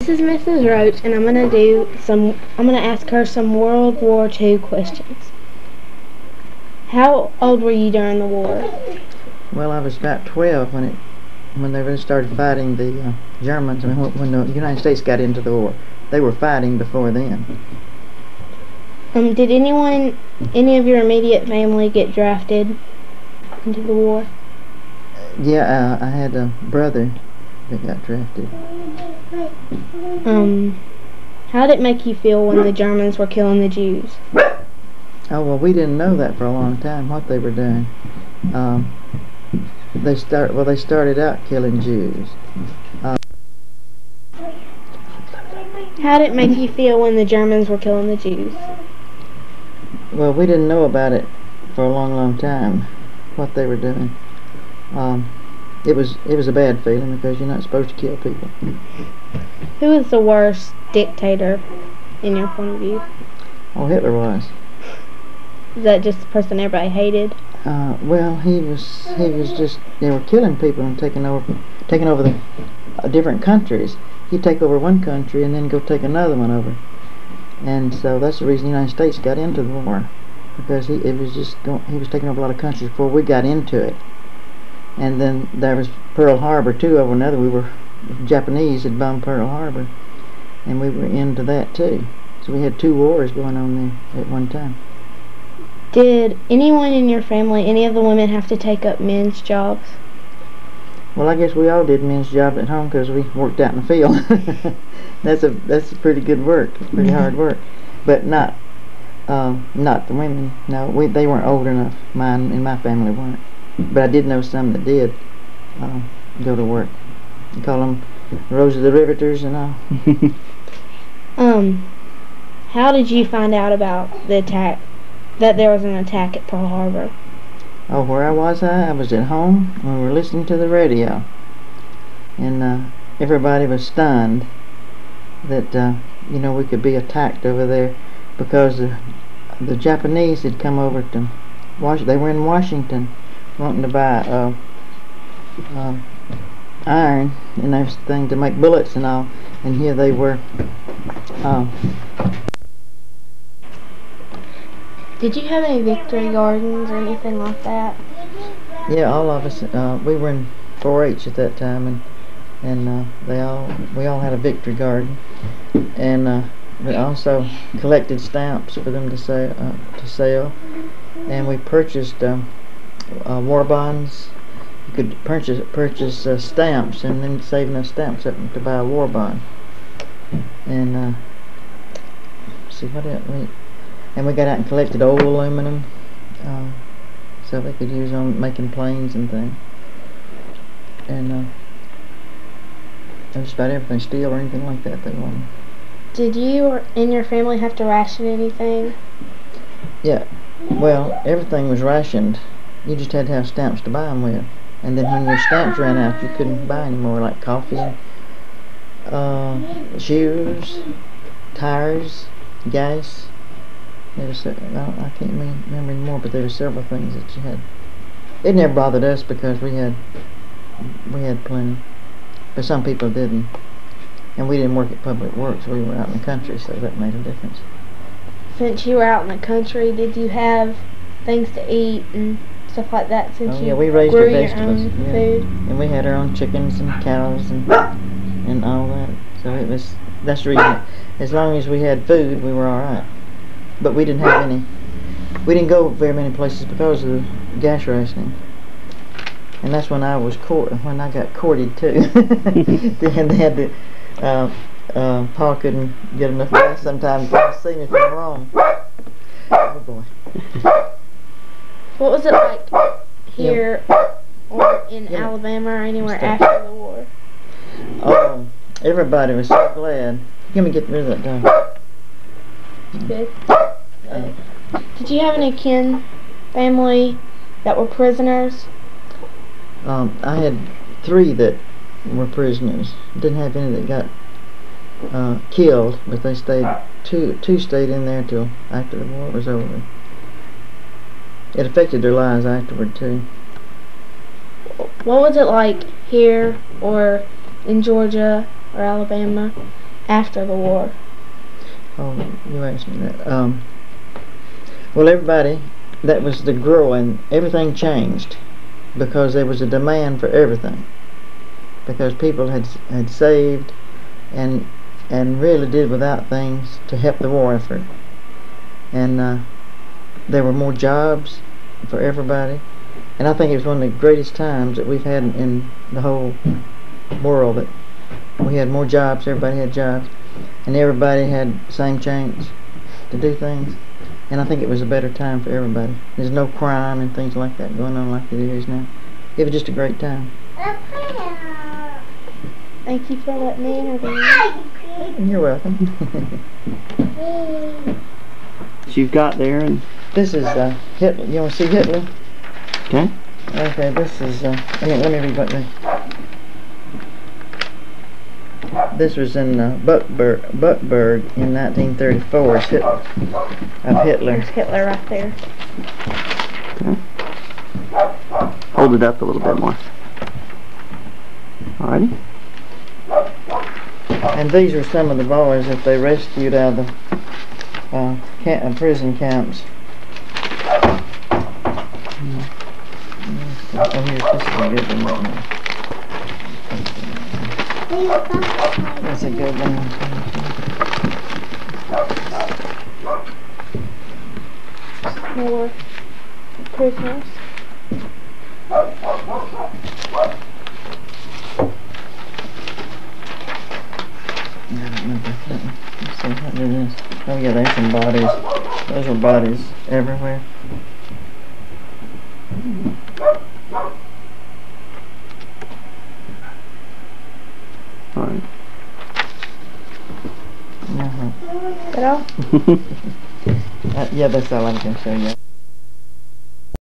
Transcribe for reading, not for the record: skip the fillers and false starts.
This is Mrs. Roach, and I'm gonna ask her some World War II questions. How old were you during the war? Well, I was about 12 when they really started fighting the Germans. I mean, when the United States got into the war, they were fighting before then. Did any of your immediate family get drafted into the war? Yeah, I had a brother that got drafted. How did it make you feel when the Germans were killing the Jews? Oh, well, we didn't know that for a long time, what they were doing. They started out killing Jews. How did it make you feel when the Germans were killing the Jews? Well, we didn't know about it for a long time, what they were doing. It was a bad feeling because you're not supposed to kill people. Who was the worst dictator in your point of view? Oh, Hitler was. Is that just the person everybody hated? Well, he was just, they were killing people and taking over the different countries. He'd take over one country and then go take another one over. And so that's the reason the United States got into the war, because he was taking over a lot of countries before we got into it. And then there was Pearl Harbor too over another. Japanese had bombed Pearl Harbor, and we were into that too. So we had two wars going on there at one time. Did anyone in your family, any of the women, have to take up men's jobs? Well, I guess we all did men's jobs at home because we worked out in the field. That's a pretty good work, pretty hard work, but not the women. No, they weren't old enough. Mine and my family weren't. But I did know some that did go to work. You call them Rose of the Riveters and all. How did you find out about the attack? That there was an attack at Pearl Harbor? Oh, where I was at home and we were listening to the radio, and everybody was stunned that we could be attacked over there because the Japanese had come over to Washington. They were in Washington wanting to buy iron and everything to make bullets and all, and here they were. Did you have any victory gardens or anything like that? Yeah, all of us. We were in 4-H at that time, and we all had a victory garden, and we also collected stamps for them to sell, and we purchased war bonds. You could purchase stamps and then save enough stamps up to buy a war bond. And see what else and we got out and collected old aluminum, so they could use on making planes and things. And just about everything, steel or anything like that they wanted. Did you and your family have to ration anything? Yeah, well, everything was rationed. You just had to have stamps to buy them with. And then when your stamps ran out, you couldn't buy any more, like coffee, shoes, tires, gas. I can't remember anymore, but there were several things that you had. It never bothered us because we had plenty, but some people didn't. And we didn't work at Public Works. We were out in the country, so that made a difference. Since you were out in the country, did you have things to eat and stuff like that? Since you we raised our grew your vegetables, own food? And we had our own chickens and cows and all that. So that's the reason. As long as we had food, we were all right. But we didn't have any. We didn't go very many places because of the gas rationing. And that's when I got courted too. They had to. Paul couldn't get enough gas sometimes to see anything wrong. Oh boy. What was it like here or in Alabama or anywhere after the war? Oh, everybody was so glad. Let me get rid of that dog. Good. Did you have any family that were prisoners? I had 3 that were prisoners. Didn't have any that got killed, but they stayed. Two stayed in there till after the war was over. It affected their lives afterward too. What was it like here or in Georgia or Alabama after the war? Oh, you asked me that. Well, everybody, that was the growing. Everything changed because there was a demand for everything. Because people had saved and really did without things to help the war effort. And there were more jobs for everybody. And I think it was one of the greatest times that we've had in the whole world, that we had more jobs, everybody had jobs, and everybody had the same chance to do things. And I think it was a better time for everybody. There's no crime and things like that going on like there is now. It was just a great time. Thank you for letting me interview. You're welcome. You've got there, and This is Hitler. You want to see Hitler? okay. Okay, this is, let me read what they... This was in Buckburg in 1934. It's Hitler, of Hitler. There's Hitler right there. Okay. Hold it up a little bit more. Alrighty. And these are some of the boys that they rescued out of the prison camps. Oh, here's this is a good one right now. That's a good one. More prisoners. Let's see what it is. Oh yeah, there's some bodies. Those are bodies everywhere. Alright. Uh-huh. Is that all? Yeah, that's all I can show you.